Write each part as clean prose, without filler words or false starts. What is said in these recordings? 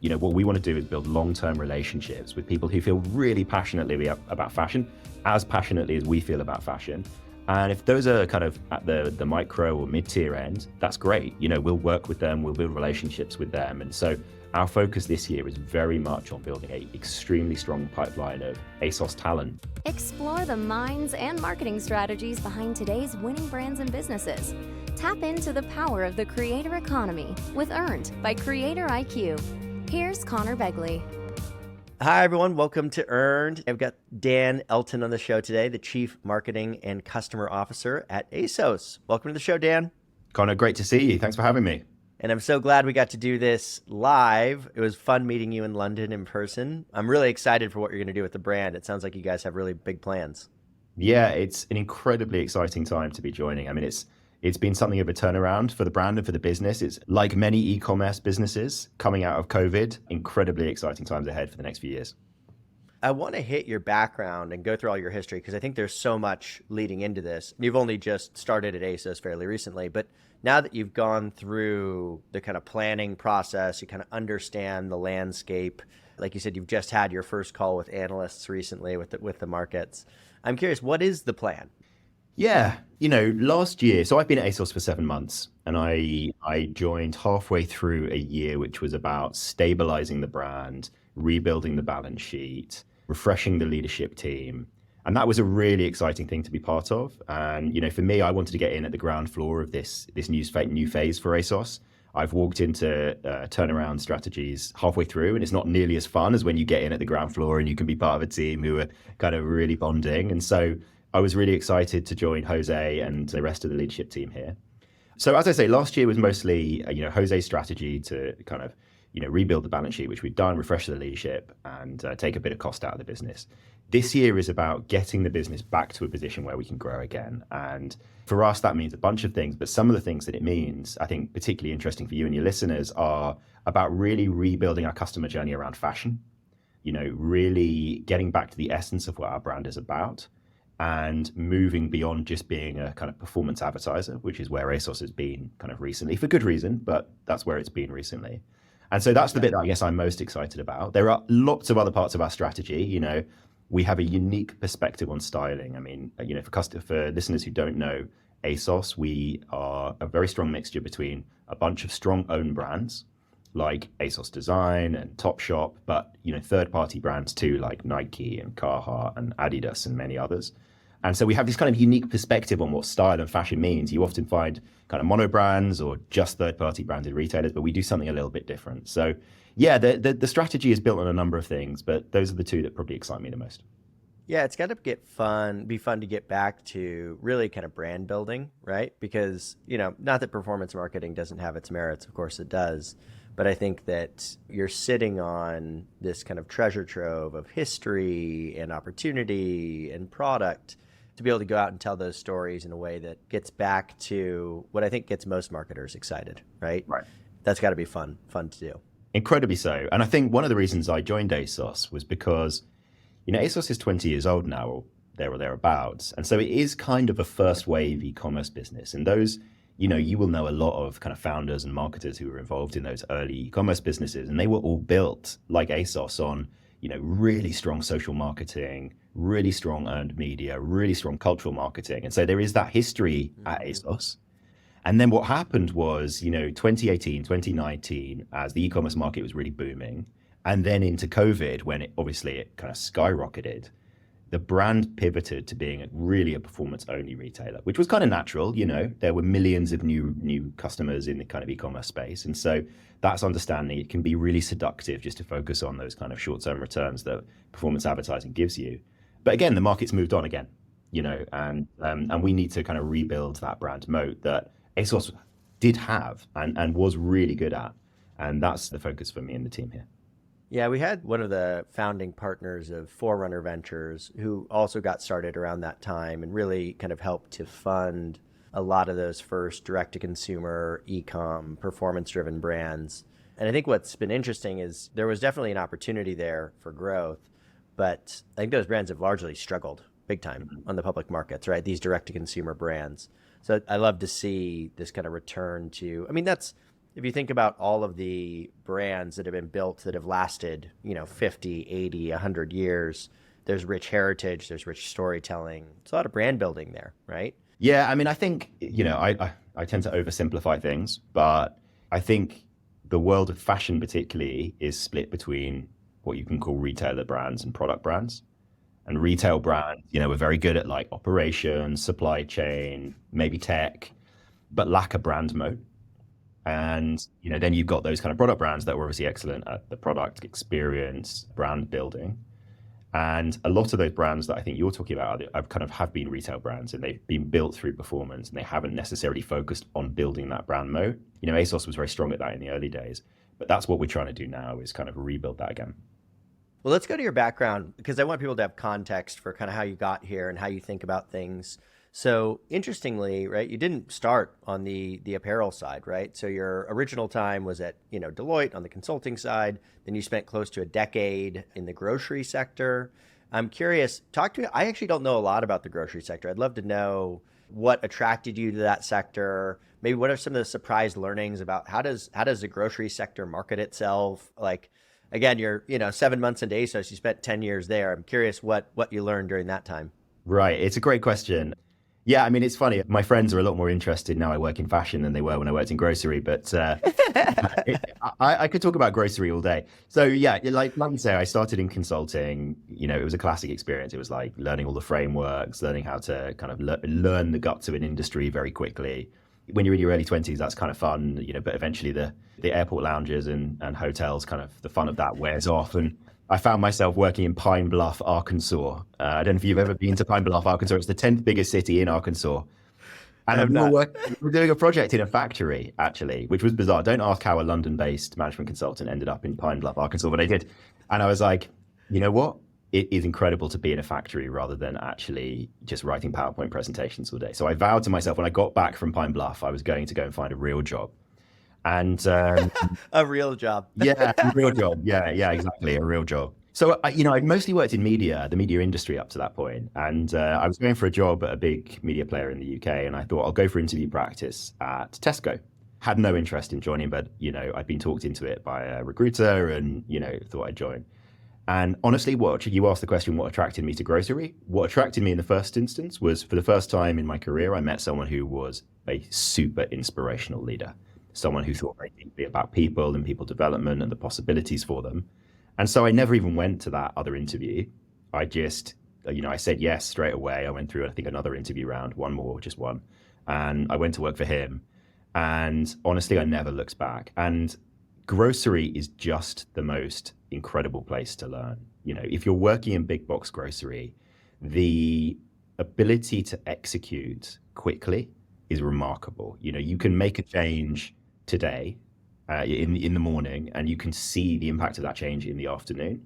What we want to do is build long-term relationships with people who feel really passionately about fashion, as passionately as we feel about fashion. And if those are kind of at the micro or mid-tier end, that's great. We'll work with them, we'll build relationships with them. And so our focus this year is very much on building an extremely strong pipeline of ASOS talent. Explore the minds and marketing strategies behind today's winning brands and businesses. Tap into the power of the creator economy with Earned by Creator IQ. Here's Connor Begley. Hi, everyone. Welcome to Earned. I've got Dan Elton on the show today, the Chief Marketing and Customer Officer at ASOS. Welcome to the show, Dan. Connor, great to see you. Thanks for having me. And I'm so glad we got to do this live. It was fun meeting you in London in person. I'm really excited for what you're going to do with the brand. It sounds like you guys have really big plans. Yeah, it's an incredibly exciting time to be joining. I mean, it's been something of a turnaround for the brand and for the business. It's like many e-commerce businesses coming out of COVID, incredibly exciting times ahead for the next few years. I want to hit your background and go through all your history because I think there's so much leading into this. You've only just started at ASOS fairly recently, but now that you've gone through the kind of planning process, you kind of understand the landscape. Like you said, you've just had your first call with analysts recently with the markets. I'm curious, what is the plan? Yeah, last year, so I've been at ASOS for 7 months, and I joined halfway through a year, which was about stabilizing the brand, rebuilding the balance sheet, refreshing the leadership team. And that was a really exciting thing to be part of. And, for me, I wanted to get in at the ground floor of this new phase for ASOS. I've walked into turnaround strategies halfway through, and it's not nearly as fun as when you get in at the ground floor and you can be part of a team who are kind of really bonding. And so I was really excited to join Jose and the rest of the leadership team here. So as I say, last year was mostly, Jose's strategy to kind of, rebuild the balance sheet, which we've done, refresh the leadership, and take a bit of cost out of the business. This year is about getting the business back to a position where we can grow again. And for us, that means a bunch of things, but some of the things that it means, I think particularly interesting for you and your listeners, are about really rebuilding our customer journey around fashion, really getting back to the essence of what our brand is about and moving beyond just being a kind of performance advertiser, which is where ASOS has been kind of recently, for good reason, but that's where it's been recently. And so that's the bit that I guess I'm most excited about. There are lots of other parts of our strategy. We have a unique perspective on styling. I mean, for listeners who don't know ASOS, we are a very strong mixture between a bunch of strong own brands like ASOS Design and Topshop, but third-party brands too, like Nike and Carhartt and Adidas and many others. And so we have this kind of unique perspective on what style and fashion means. You often find kind of mono brands or just third-party branded retailers, but we do something a little bit different. So yeah, the strategy is built on a number of things, but those are the two that probably excite me the most. Yeah, it's got to be fun to get back to really kind of brand building, right? Because, not that performance marketing doesn't have its merits, of course it does, but I think that you're sitting on this kind of treasure trove of history and opportunity and product to be able to go out and tell those stories in a way that gets back to what I think gets most marketers excited, right? Right. That's got to be fun to do. Incredibly so. And I think one of the reasons I joined ASOS was because, ASOS is 20 years old now, or thereabouts. And so it is kind of a first wave e-commerce business. And those, you will know a lot of kind of founders and marketers who were involved in those early e-commerce businesses. And they were all built like ASOS on, really strong social marketing, really strong earned media, really strong cultural marketing. And so there is that history at ASOS. And then what happened was, 2018, 2019, as the e-commerce market was really booming, and then into COVID, when it kind of skyrocketed, the brand pivoted to being really a performance-only retailer, which was kind of natural. There were millions of new customers in the kind of e-commerce space. And so that's understanding it can be really seductive just to focus on those kind of short-term returns that performance advertising gives you. But again, the market's moved on again, and we need to kind of rebuild that brand moat that ASOS did have and was really good at. And that's the focus for me and the team here. Yeah, we had one of the founding partners of Forerunner Ventures who also got started around that time and really kind of helped to fund a lot of those first direct-to-consumer, e-com, performance-driven brands. And I think what's been interesting is there was definitely an opportunity there for growth, but I think those brands have largely struggled big time on the public markets, right? These direct-to-consumer brands. So I love to see this kind of return to, I mean, if you think about all of the brands that have been built that have lasted, 50, 80, 100 years, there's rich heritage, there's rich storytelling. It's a lot of brand building there, right? Yeah, I mean, I think, I tend to oversimplify things, but I think the world of fashion particularly is split between what you can call retailer brands and product brands. And retail brands, are very good at like operations, supply chain, maybe tech, but lack a brand mode. And then you've got those kind of product brands that were obviously excellent at the product experience, brand building. And a lot of those brands that I think you're talking about have been retail brands, and they've been built through performance, and they haven't necessarily focused on building that brand mode. ASOS was very strong at that in the early days, but that's what we're trying to do now, is kind of rebuild that again. Well, let's go to your background, because I want people to have context for kind of how you got here and how you think about things. So interestingly, right, you didn't start on the apparel side, right? So your original time was at, Deloitte on the consulting side. Then you spent close to a decade in the grocery sector. I'm curious, talk to me. I actually don't know a lot about the grocery sector. I'd love to know what attracted you to that sector. Maybe what are some of the surprise learnings about how does the grocery sector market itself? Like, again, you're, 7 months into ASOS, you spent 10 years there. I'm curious what you learned during that time. Right. It's a great question. Yeah, I mean, it's funny. My friends are a lot more interested now I work in fashion than they were when I worked in grocery, but I could talk about grocery all day. So yeah, like you say, I started in consulting. It was a classic experience. It was like learning all the frameworks, learning how to kind of learn the guts of an industry very quickly. When you're in your early 20s, that's kind of fun, but eventually the airport lounges and hotels, kind of the fun of that wears off. And I found myself working in Pine Bluff, Arkansas. I don't know if you've ever been to Pine Bluff, Arkansas. It's the 10th biggest city in Arkansas. And we're doing a project in a factory, actually, which was bizarre. Don't ask how a London-based management consultant ended up in Pine Bluff, Arkansas, but I did. And I was like, you know what? It is incredible to be in a factory rather than actually just writing PowerPoint presentations all day. So I vowed to myself when I got back from Pine Bluff, I was going to go and find a real job. And a real job. Yeah, a real job. Yeah, exactly. A real job. So, I'd mostly worked in the media industry up to that point. And I was going for a job at a big media player in the UK. And I thought I'll go for interview practice at Tesco. Had no interest in joining, but, I'd been talked into it by a recruiter and, thought I'd join. And honestly, you asked the question, what attracted me to grocery? What attracted me in the first instance was, for the first time in my career, I met someone who was a super inspirational leader. Someone who thought very deeply about people and people development and the possibilities for them. And so I never even went to that other interview. I just, I said yes straight away. I went through, I think, another interview round, one more, just one. And I went to work for him. And honestly, I never looked back. And grocery is just the most incredible place to learn. If you're working in big box grocery, the ability to execute quickly is remarkable. You can make a change today in the morning, and you can see the impact of that change in the afternoon.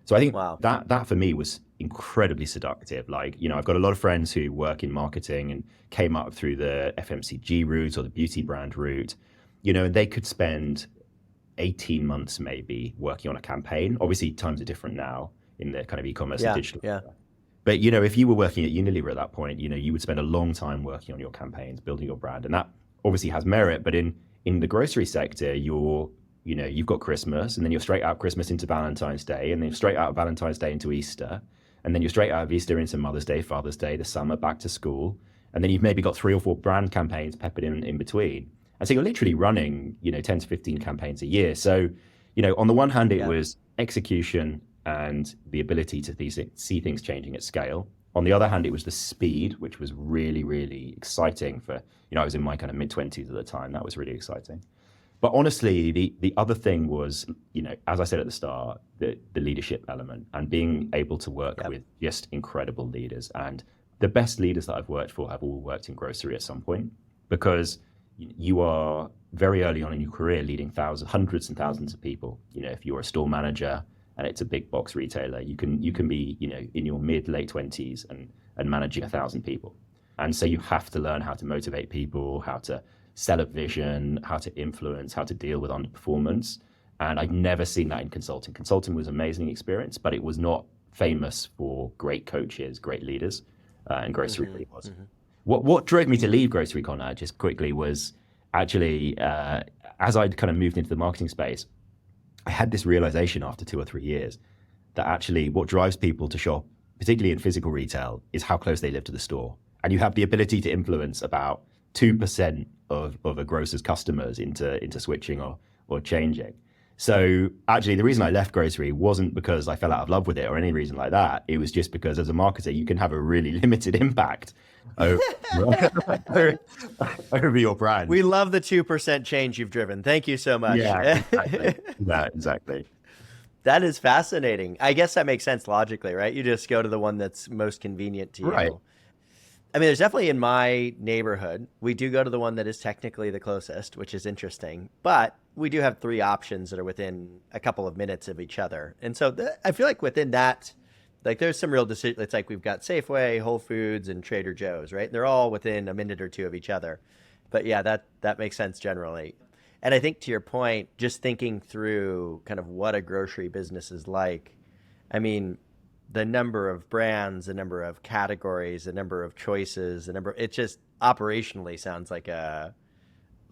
So I think that for me was incredibly seductive. Like, I've got a lot of friends who work in marketing and came up through the FMCG route or the beauty brand route, and they could spend 18 months maybe working on a campaign. Obviously, times are different now in the kind of e-commerce and digital. Yeah. But, if you were working at Unilever at that point, you would spend a long time working on your campaigns, building your brand. And that obviously has merit. But in the grocery sector, you've got Christmas, and then you're straight out Christmas into Valentine's Day, and then straight out of Valentine's Day into Easter. And then you're straight out of Easter into Mother's Day, Father's Day, the summer, back to school. And then you've maybe got 3 or 4 brand campaigns peppered in between. And so you're literally running, 10 to 15 campaigns a year. So, on the one hand, it was execution and the ability to see things changing at scale. On the other hand, it was the speed, which was really, really exciting for, I was in my kind of mid-20s at the time. That was really exciting. But honestly, the other thing was, as I said at the start, the leadership element and being able to work with just incredible leaders. And the best leaders that I've worked for have all worked in grocery at some point, because you are very early on in your career leading hundreds and thousands of people. If you're a store manager and it's a big box retailer, you can be, in your late 20s and managing 1,000 people. And so you have to learn how to motivate people, how to sell a vision, how to influence, how to deal with underperformance. And I've never seen that in consulting. Consulting was an amazing experience, but it was not famous for great coaches, great leaders, and grocery really was. What drove me to leave grocery, Connor, just quickly, was actually, as I'd kind of moved into the marketing space, I had this realization after 2 or 3 years that actually what drives people to shop, particularly in physical retail, is how close they live to the store. And you have the ability to influence about 2% of a grocer's customers into switching or changing. So actually, the reason I left grocery wasn't because I fell out of love with it or any reason like that. It was just because as a marketer, you can have a really limited impact over, over your brand. We love the 2% change you've driven. Thank you so much. Yeah, exactly. Yeah, exactly. That is fascinating. I guess that makes sense logically, right? You just go to the one that's most convenient to you. Right. I mean, there's definitely in my neighborhood, we do go to the one that is technically the closest, which is interesting. But we do have 3 options that are within a couple of minutes of each other. And so I feel like within that, like there's some real decision. It's like we've got Safeway, Whole Foods, and Trader Joe's, right? They're all within a minute or 2 of each other. But yeah, that makes sense generally. And I think to your point, just thinking through kind of what a grocery business is like, I mean, the number of brands, the number of categories, the number of choices, it just operationally sounds like a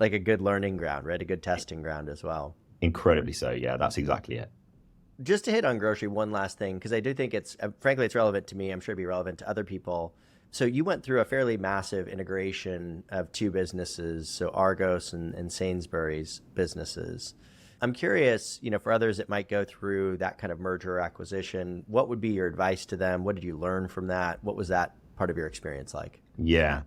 good learning ground, right? A good testing ground as well. Incredibly so. Yeah, that's exactly it. Just to hit on grocery, one last thing, because I do think frankly, it's relevant to me. I'm sure it'd be relevant to other people. So you went through a fairly massive integration of 2 businesses, so Argos and Sainsbury's businesses. I'm curious, for others that might go through that kind of merger or acquisition, what would be your advice to them? What did you learn from that? What was that part of your experience like? Yeah,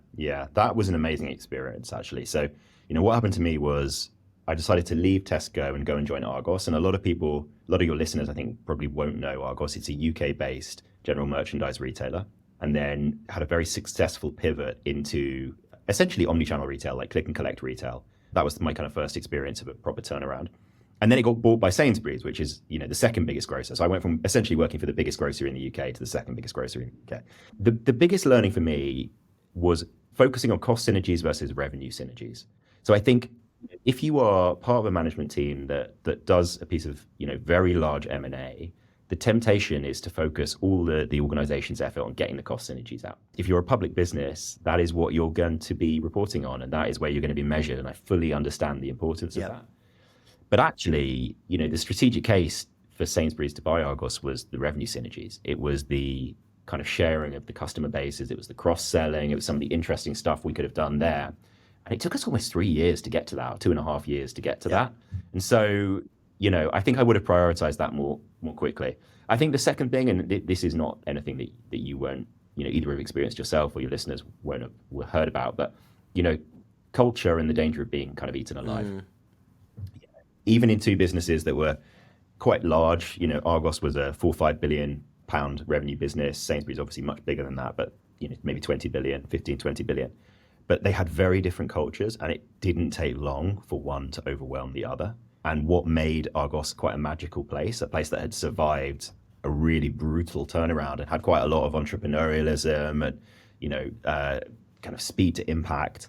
that was an amazing experience, actually. So, what happened to me was I decided to leave Tesco and go and join Argos. And a lot of your listeners, I think, probably won't know Argos. It's a UK-based general merchandise retailer, and then had a very successful pivot into essentially omnichannel retail, like click and collect retail. That was my kind of first experience of a proper turnaround. And then it got bought by Sainsbury's, which is, the second biggest grocer. So I went from essentially working for the biggest grocer in the UK to the second biggest grocer in the UK. The biggest learning for me was focusing on cost synergies versus revenue synergies. So I think if you are part of a management team that does a piece of, very large M&A, the temptation is to focus all the organization's effort on getting the cost synergies out. If you're a public business, that is what you're going to be reporting on, and that is where you're going to be measured. And I fully understand the importance of that. But actually, the strategic case for Sainsbury's to buy Argos was the revenue synergies. It was the kind of sharing of the customer bases. It was the cross-selling. It was some of the interesting stuff we could have done there. And it took us almost 3 years to get to that, or 2.5 years to get to that. And so, I think I would have prioritized that more quickly. I think the second thing, and this is not anything that you won't, either have experienced yourself or your listeners won't have heard about, but, culture and the danger of being kind of eaten alive. Even in 2 businesses that were quite large, Argos was a 4-5 billion pound revenue business. Sainsbury's obviously much bigger than that, but maybe 20 billion, 15, 20 billion. But they had very different cultures, and it didn't take long for one to overwhelm the other. And what made Argos quite a magical place, a place that had survived a really brutal turnaround and had quite a lot of entrepreneurialism and, kind of speed to impact,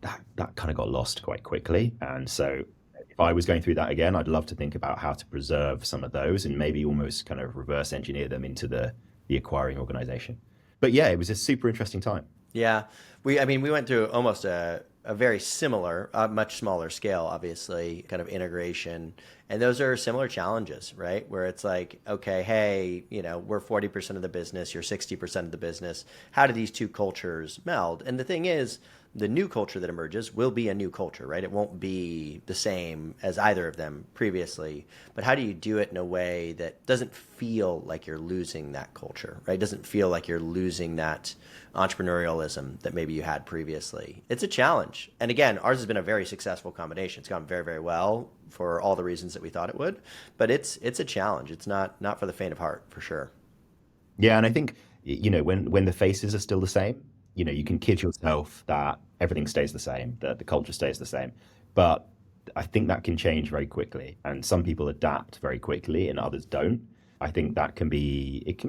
that kind of got lost quite quickly. And so if I was going through that again, I'd love to think about how to preserve some of those and maybe almost kind of reverse engineer them into the acquiring organization. But yeah, it was a super interesting time. Yeah. We went through almost a very similar, much smaller scale, obviously, kind of integration. And those are similar challenges, right? Where it's like, okay, hey, we're 40% of the business, you're 60% of the business. How do these 2 cultures meld? And the thing is, the new culture that emerges will be a new culture, right? It won't be the same as either of them previously. But how do you do it in a way that doesn't feel like you're losing that culture, right? It doesn't feel like you're losing that entrepreneurialism that maybe you had previously. It's a challenge. And again, ours has been a very successful combination. It's gone very, very well for all the reasons that we thought it would. But it's a challenge. It's not for the faint of heart, for sure. Yeah, and I think, when the faces are still the same, you can kid yourself that everything stays the same, that the culture stays the same. But I think that can change very quickly. And some people adapt very quickly and others don't. I think it can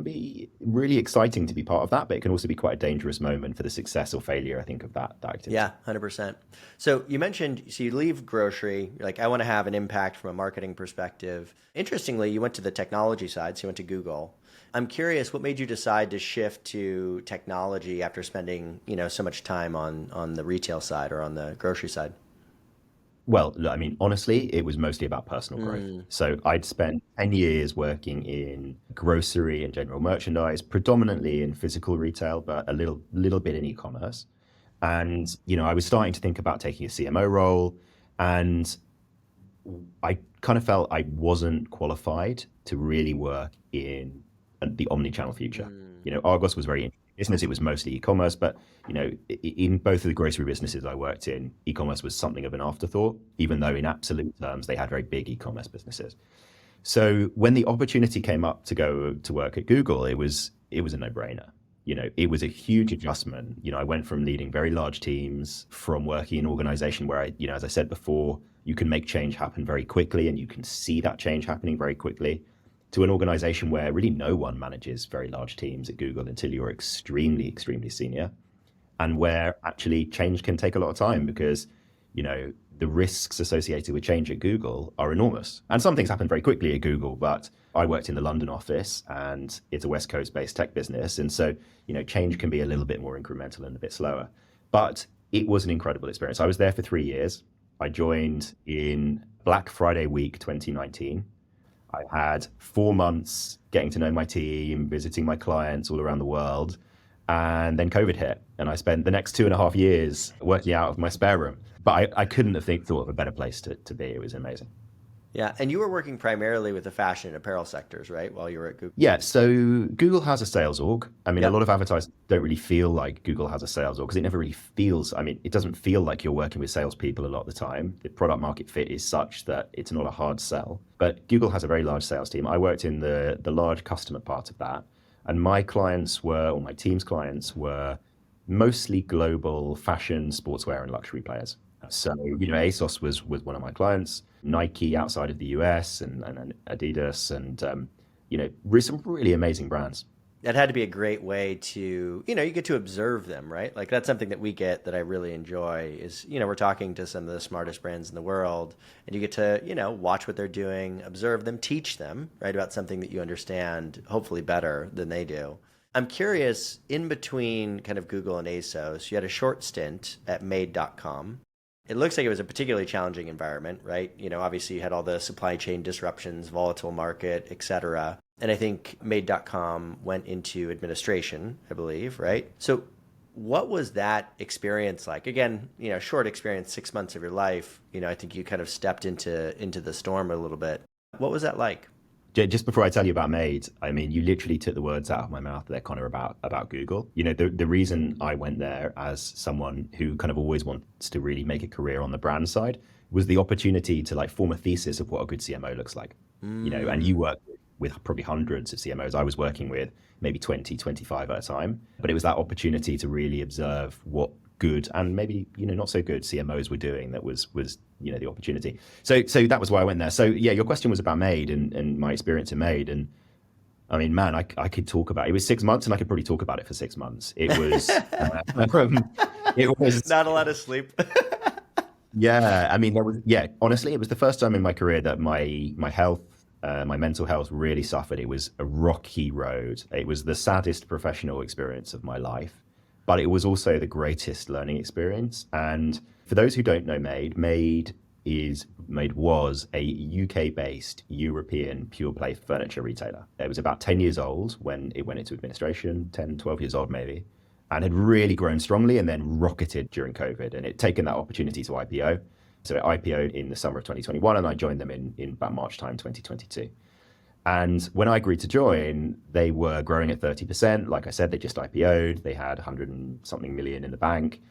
be really exciting to be part of that, but it can also be quite a dangerous moment for the success or failure, I think, of that activity. Yeah, 100%. So you mentioned, you leave grocery, you're like, I want to have an impact from a marketing perspective. Interestingly, you went to the technology side, so you went to Google. I'm curious, what made you decide to shift to technology after spending, so much time on the retail side or on the grocery side? Well, look, I mean, honestly, it was mostly about personal growth. Mm, So I'd spent 10 years working in grocery and general merchandise, predominantly in physical retail, but a little bit in e-commerce. And, I was starting to think about taking a CMO role, and I kind of felt I wasn't qualified to really work in the omni-channel future. mm, Argos was very interesting business. It was mostly e-commerce, but in both of the grocery businesses I worked in, e-commerce was something of an afterthought, even though in absolute terms they had very big e-commerce businesses. So when the opportunity came up to go to work at Google, it was a no-brainer. It was a huge adjustment. I went from leading very large teams, from working in an organization where as I said before, you can make change happen very quickly and you can see that change happening very quickly, to an organization where really no one manages very large teams at Google until you're extremely, extremely senior, and where actually change can take a lot of time because, the risks associated with change at Google are enormous. And some things happen very quickly at Google, but I worked in the London office and it's a West Coast based tech business. And so, change can be a little bit more incremental and a bit slower. But it was an incredible experience. I was there for 3 years. I joined in Black Friday week 2019. I had 4 months getting to know my team, visiting my clients all around the world. And then COVID hit, and I spent the next 2.5 years working out of my spare room. But I couldn't have thought of a better place to be. It was amazing. yeah. And you were working primarily with the fashion and apparel sectors, right? While you were at Google. Yeah, so Google has a sales org. I mean, a Yep. lot of advertisers don't really feel like Google has a sales org because it never really feels, it doesn't feel like you're working with salespeople a lot of the time. The product market fit is such that it's not a hard sell. But Google has a very large sales team. I worked in the large customer part of that. And my clients or my team's clients were mostly global fashion, sportswear, and luxury players. So, ASOS was one of my clients, Nike outside of the US, and Adidas, and, some really amazing brands. That had to be a great way to, you get to observe them, right? Like that's something that we get that I really enjoy is, we're talking to some of the smartest brands in the world and you get to, watch what they're doing, observe them, teach them, right, about something that you understand hopefully better than they do. I'm curious, in between kind of Google and ASOS, you had a short stint at made.com. It looks like it was a particularly challenging environment, right? Obviously you had all the supply chain disruptions, volatile market, et cetera. And I think made.com went into administration, I believe, right? So what was that experience like? Again, short experience, 6 months of your life. I think you kind of stepped into the storm a little bit. What was that like? Just before I tell you about Made, you literally took the words out of my mouth there, Connor, about Google. The reason I went there as someone who kind of always wants to really make a career on the brand side was the opportunity to form a thesis of what a good CMO looks like. And you work with probably hundreds of CMOs. I was working with maybe 20, 25 at a time. But it was that opportunity to really observe what good and maybe, not so good CMOs were doing that was the opportunity. So that was why I went there. So yeah, your question was about Made and my experience in Made. And man, I could talk about it. It was 6 months and I could probably talk about it for 6 months. It was, it was Not a lot of sleep. Yeah, honestly, it was the first time in my career that my health, my mental health really suffered. It was a rocky road. It was the saddest professional experience of my life, but it was also the greatest learning experience. And for those who don't know Made was a UK-based European pure play furniture retailer. It was about 10 years old when it went into administration, 10, 12 years old maybe, and had really grown strongly and then rocketed during COVID. And it taken that opportunity to IPO. So it IPO'd in the summer of 2021, and I joined them in about March time, 2022. And when I agreed to join, they were growing at 30%. Like I said, they just IPO'd. They had 100 and something million in the bank.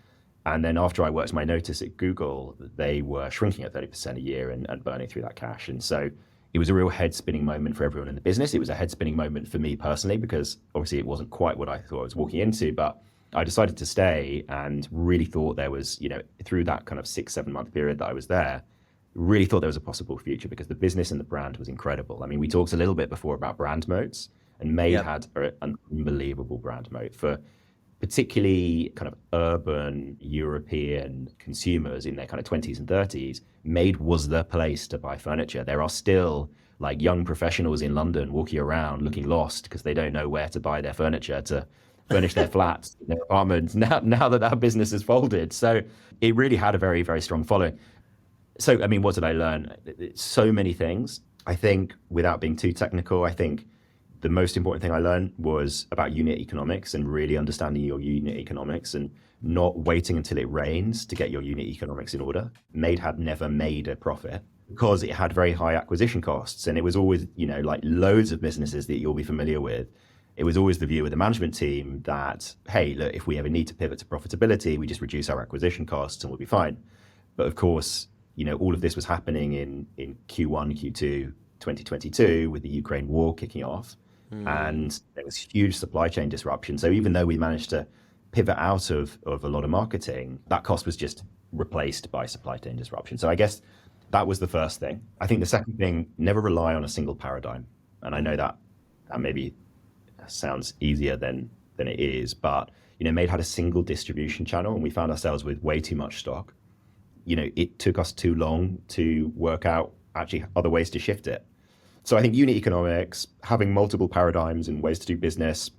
And then after I worked my notice at Google, they were shrinking at 30% a year and burning through that cash. And so it was a real head spinning moment for everyone in the business. It was a head spinning moment for me personally, because obviously it wasn't quite what I thought I was walking into, but I decided to stay and really thought there was, through that kind of 6-7 month period that I was there, really thought there was a possible future because the business and the brand was incredible. We talked a little bit before about brand moats, and Made had an unbelievable brand moat for particularly kind of urban European consumers in their kind of 20s and 30s. Made was the place to buy furniture. There are still young professionals in London walking around looking lost because they don't know where to buy their furniture to furnish their flats, their apartments, now that business is folded. So it really had a very, very strong following. So, I mean, what did I learn? So many things. I think without being too technical, I think the most important thing I learned was about unit economics and really understanding your unit economics and not waiting until it rains to get your unit economics in order. Made had never made a profit because it had very high acquisition costs. And it was always, like loads of businesses that you'll be familiar with. It was always the view of the management team that, hey, look, if we ever need to pivot to profitability, we just reduce our acquisition costs and we'll be fine. But of course, all of this was happening in Q1, Q2, 2022 with the Ukraine war kicking off. And there was huge supply chain disruption. So even though we managed to pivot out of a lot of marketing, that cost was just replaced by supply chain disruption. So I guess that was the first thing. I think the second thing, never rely on a single paradigm. And I know that maybe sounds easier than it is, but Made had a single distribution channel and we found ourselves with way too much stock. It took us too long to work out actually other ways to shift it. So I think unit economics, having multiple paradigms and ways to do business,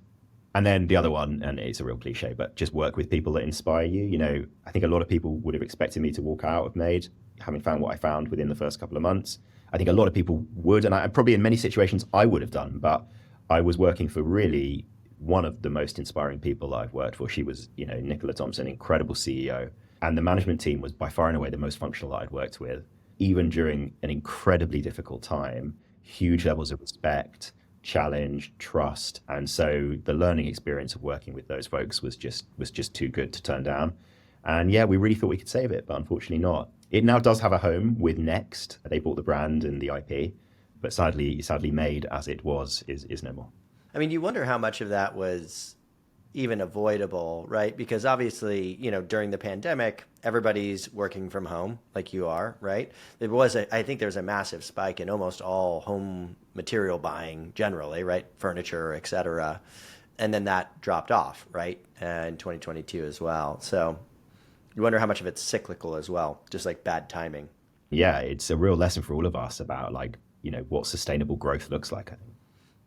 and then the other one, and it's a real cliche, but just work with people that inspire you. I think a lot of people would have expected me to walk out of Made, having found what I found within the first couple of months. I think a lot of people would, and I probably in many situations I would have done, but I was working for really one of the most inspiring people I've worked for. She was, Nicola Thompson, incredible CEO. And the management team was by far and away the most functional that I'd worked with, even during an incredibly difficult time. Huge levels of respect, challenge, trust. And so the learning experience of working with those folks was just too good to turn down. And yeah, we really thought we could save it, but unfortunately not. It now does have a home with Next. They bought the brand and the IP, but sadly Made as it was is no more. I mean, you wonder how much of that was even avoidable, right? Because obviously, during the pandemic, everybody's working from home like you are, right? I think there's a massive spike in almost all home material buying generally, right? Furniture, et cetera. And then that dropped off, right? In 2022 as well. So you wonder how much of it's cyclical as well, just like bad timing. Yeah, it's a real lesson for all of us about what sustainable growth looks like, I think.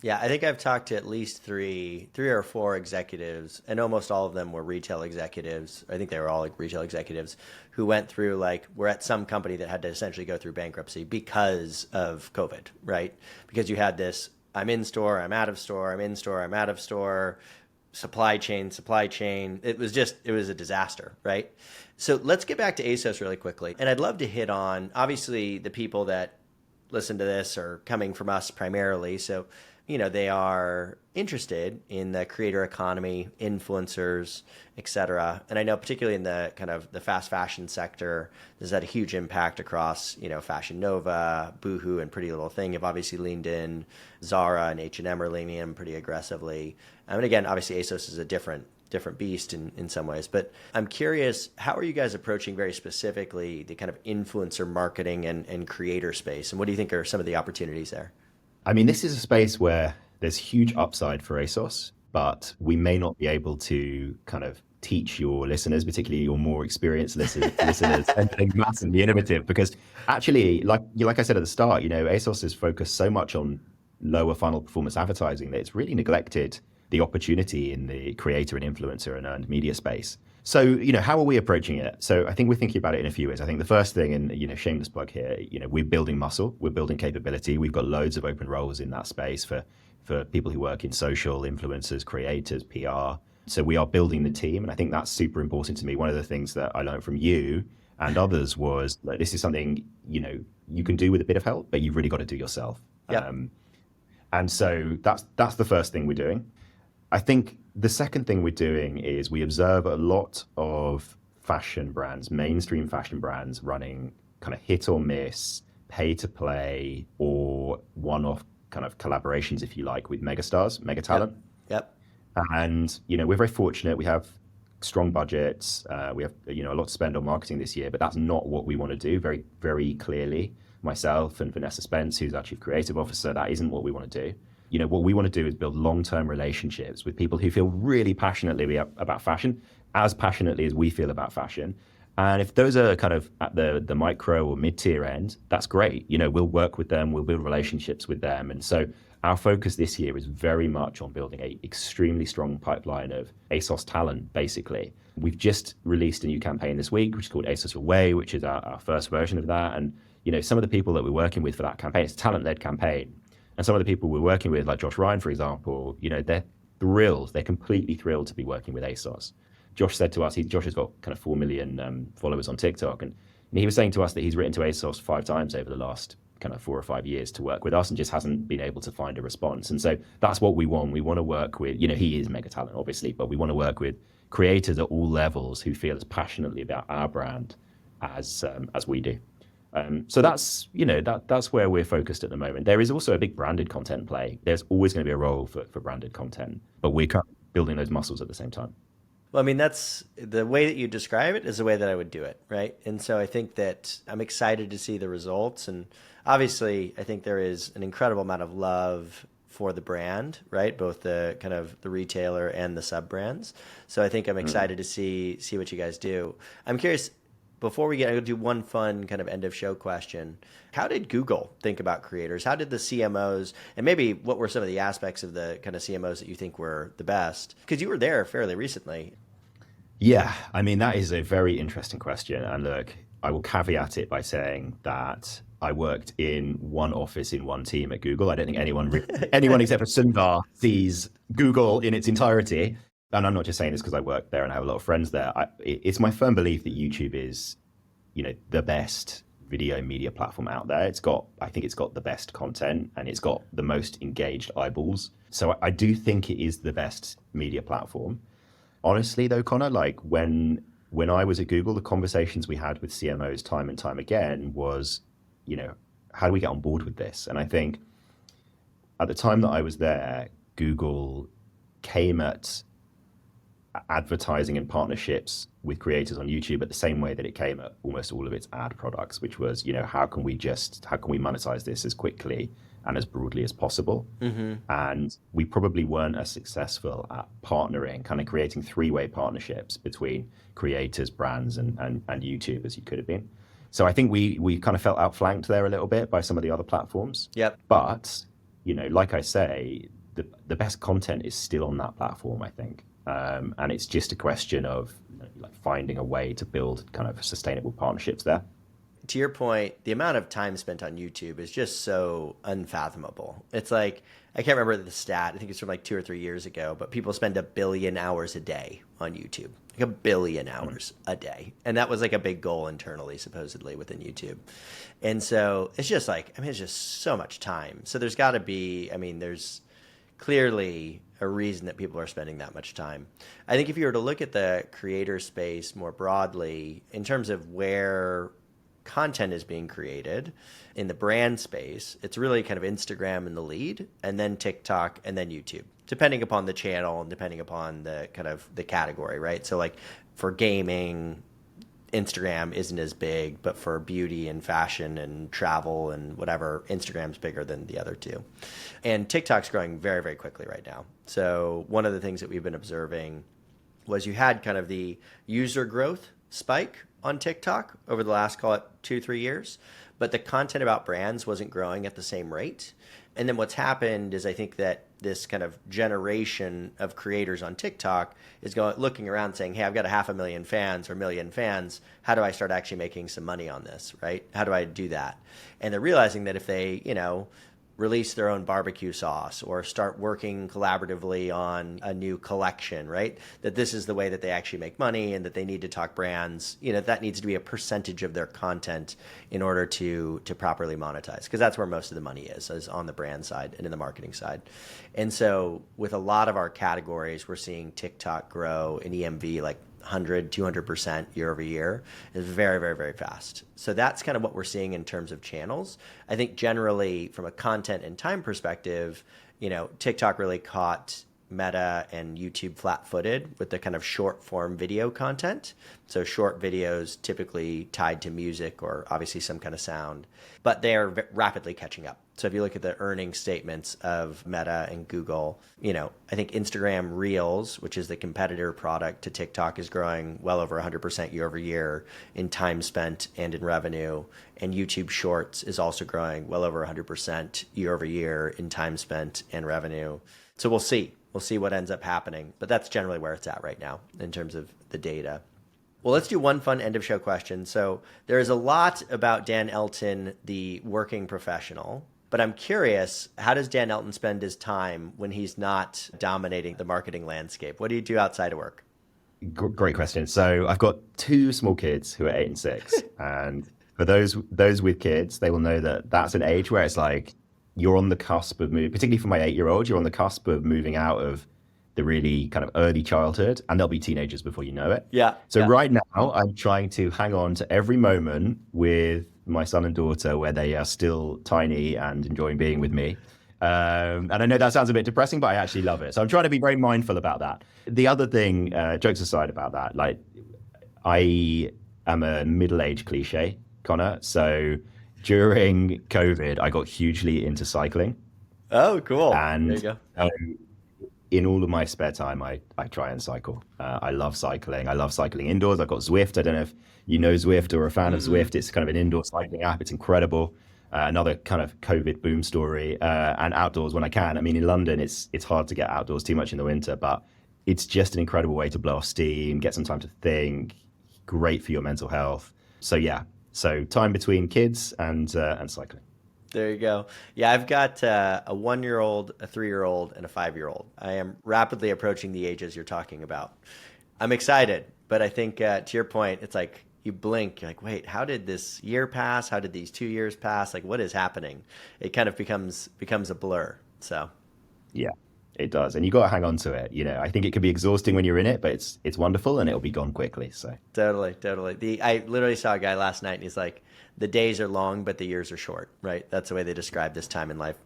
Yeah, I think I've talked to at least three or four executives, and almost all of them were retail executives. I think they were all like retail executives who went through were at some company that had to essentially go through bankruptcy because of COVID, right? Because you had this, I'm in store, I'm out of store, I'm in store, I'm out of store, supply chain. It was a disaster, right? So let's get back to ASOS really quickly. And I'd love to hit on, obviously, the people that listen to this are coming from us primarily. So they are interested in the creator economy, influencers, et cetera. And I know particularly in the kind of the fast fashion sector, there's had a huge impact across, Fashion Nova, Boohoo, and Pretty Little Thing have obviously leaned in. Zara and H&M are leaning in pretty aggressively. And again, obviously ASOS is a different beast in some ways. But I'm curious, how are you guys approaching very specifically the kind of influencer marketing and creator space? And what do you think are some of the opportunities there? I mean, this is a space where there's huge upside for ASOS, but we may not be able to kind of teach your listeners, particularly your more experienced listeners, anything massively innovative. Because actually, like I said at the start, ASOS is focused so much on lower funnel performance advertising that it's really neglected the opportunity in the creator and influencer and earned media space. So, how are we approaching it? So I think we're thinking about it in a few ways. I think the first thing, and, shameless plug here, we're building muscle, we're building capability. We've got loads of open roles in that space for people who work in social, influencers, creators, PR. So we are building the team. And I think that's super important to me. One of the things that I learned from you and others was that this is something, you can do with a bit of help, but you've really got to do yourself. Yep. And so that's the first thing we're doing. I think the second thing we're doing is we observe a lot of fashion brands, mainstream fashion brands, running kind of hit or miss, pay to play, or one-off kind of collaborations, if you like, with megastars, mega talent. Yep. And, we're very fortunate. We have strong budgets. We have, a lot to spend on marketing this year, but that's not what we want to do very, very clearly. Myself and Vanessa Spence, who's our chief creative officer, that isn't what we want to do. What we want to do is build long-term relationships with people who feel really passionately about fashion, as passionately as we feel about fashion. And if those are kind of at the micro or mid-tier end, that's great. We'll work with them, we'll build relationships with them. And so our focus this year is very much on building a extremely strong pipeline of ASOS talent, basically. We've just released a new campaign this week, which is called ASOS Your Way, which is our first version of that. And, some of the people that we're working with for that campaign, it's a talent-led campaign. And some of the people we're working with, like Josh Ryan, for example, they're thrilled. They're completely thrilled to be working with ASOS. Josh said to us, Josh has got kind of 4 million followers on TikTok. And he was saying to us that he's written to ASOS 5 times over the last kind of 4 or 5 years to work with us and just hasn't been able to find a response. And so that's what we want. We want to work with, he is mega talent, obviously, but we want to work with creators at all levels who feel as passionately about our brand as we do. So that's that's where we're focused at the moment. There is also a big branded content play. There's always going to be a role for branded content, but we're kind of building those muscles at the same time. Well, I mean, that's the way that you describe it is the way that I would do it, right? And so I think that I'm excited to see the results. And obviously, I think there is an incredible amount of love for the brand, right? Both the kind of the retailer and the sub brands. So I think I'm excited to see what you guys do. I'm curious, before we get, I'll do one fun kind of end of show question. How did Google think about creators? How did the CMOs, and maybe what were some of the aspects of the kind of CMOs that you think were the best? Because you were there fairly recently. Yeah, I mean, that is a very interesting question. And look, I will caveat it by saying that I worked in one office in one team at Google. I don't think anyone except for Sundar sees Google in its entirety. And I'm not just saying this because I work there and I have a lot of friends there. It's my firm belief that YouTube is, the best video media platform out there. I think it's got the best content and it's got the most engaged eyeballs. So I do think it is the best media platform. Honestly, though, Connor, like when I was at Google, the conversations we had with CMOs time and time again was, how do we get on board with this? And I think at the time that I was there, Google came at advertising and partnerships with creators on YouTube at the same way that it came at almost all of its ad products, which was, how can we monetize this as quickly and as broadly as possible? Mm-hmm. And we probably weren't as successful at partnering, kind of creating 3-way partnerships between creators, brands, and YouTube as you could have been. So I think we kind of felt outflanked there a little bit by some of the other platforms. Yep. But, like I say, the best content is still on that platform, I think. And it's just a question of like finding a way to build kind of sustainable partnerships there. To your point, the amount of time spent on YouTube is just so unfathomable. It's like, I can't remember the stat. I think it's from like 2 or 3 years ago, but people spend 1 billion hours a day on YouTube, like 1 billion hours a day. And that was like a big goal internally, supposedly within YouTube. And so it's just like, it's just so much time. So there's got to be, there's clearly a reason that people are spending that much time. I think if you were to look at the creator space more broadly, in terms of where content is being created in the brand space, it's really kind of Instagram in the lead, and then TikTok, and then YouTube, depending upon the channel and depending upon the kind of the category, right? So like for gaming, Instagram isn't as big, but for beauty and fashion and travel and whatever, Instagram's bigger than the other two. And TikTok's growing very, very quickly right now. So one of the things that we've been observing was you had kind of the user growth spike on TikTok over the last, call it 2-3 years, but the content about brands wasn't growing at the same rate. And then what's happened is I think that this kind of generation of creators on TikTok is looking around saying, hey, I've got 500,000 fans or 1 million fans. How do I start actually making some money on this, right? How do I do that? And they're realizing that if they, release their own barbecue sauce or start working collaboratively on a new collection, right? That this is the way that they actually make money and that they need to talk brands, that needs to be a percentage of their content in order to properly monetize, because that's where most of the money is on the brand side and in the marketing side. And so with a lot of our categories, we're seeing TikTok grow in EMV like 100, 200% year over year is very, very, very fast. So that's kind of what we're seeing in terms of channels. I think generally from a content and time perspective, TikTok really caught Meta and YouTube flat-footed with the kind of short form video content. So short videos typically tied to music or obviously some kind of sound, but they are rapidly catching up. So if you look at the earnings statements of Meta and Google, I think Instagram Reels, which is the competitor product to TikTok, is growing well over 100% year over year in time spent and in revenue. And YouTube Shorts is also growing well over 100% year over year in time spent and revenue. So we'll see. We'll see what ends up happening. But that's generally where it's at right now in terms of the data. Well, let's do one fun end of show question. So there is a lot about Dan Elton, the working professional. But I'm curious, how does Dan Elton spend his time when he's not dominating the marketing landscape? What do you do outside of work? Great question. So I've got two small kids who are 8 and 6. And for those with kids, they will know that that's an age where it's like you're on the cusp of moving, particularly for my 8-year-old, you're on the cusp of moving out of the really kind of early childhood, and they'll be teenagers before you know it. Yeah. So right now, I'm trying to hang on to every moment with my son and daughter where they are still tiny and enjoying being with me. And I know that sounds a bit depressing, but I actually love it. So I'm trying to be very mindful about that. The other thing, jokes aside about that, like I am a middle-aged cliché, Connor. So during COVID, I got hugely into cycling. Oh, cool. And there you go. In all of my spare time, I try and cycle. I love cycling. I love cycling indoors. I've got Zwift. I don't know if you know Zwift or are a fan of Zwift. It's kind of an indoor cycling app. It's incredible. Another kind of COVID boom story. And outdoors when I can. I mean, in London, it's hard to get outdoors too much in the winter, but it's just an incredible way to blow off steam, get some time to think. Great for your mental health. So yeah, so time between kids and cycling. There you go. Yeah, I've got a 1-year-old, a 3-year-old, and a 5-year-old. I am rapidly approaching the ages you're talking about. I'm excited, but I think to your point, it's like you blink, you're like, wait, how did this year pass? How did these 2 years pass? Like, what is happening? It kind of becomes a blur. So, yeah, it does, and you got to hang on to it. I think it can be exhausting when you're in it, but it's wonderful, and it'll be gone quickly. So totally. I literally saw a guy last night, and he's like, the days are long, but the years are short, right? That's the way they describe this time in life.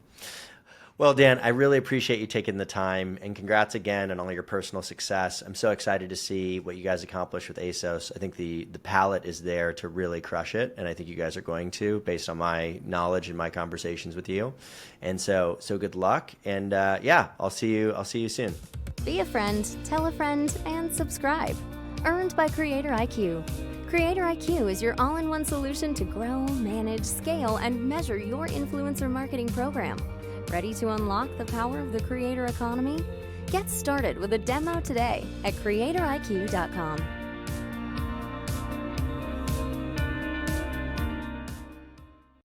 Well, Dan, I really appreciate you taking the time, and congrats again on all your personal success. I'm so excited to see what you guys accomplish with ASOS. I think the palette is there to really crush it, and I think you guys are going to, based on my knowledge and my conversations with you. And so good luck, and I'll see you soon. Be a friend, tell a friend, and subscribe. Earned by Creator IQ. Creator IQ is your all-in-one solution to grow, manage, scale, and measure your influencer marketing program. Ready to unlock the power of the creator economy? Get started with a demo today at creatoriq.com.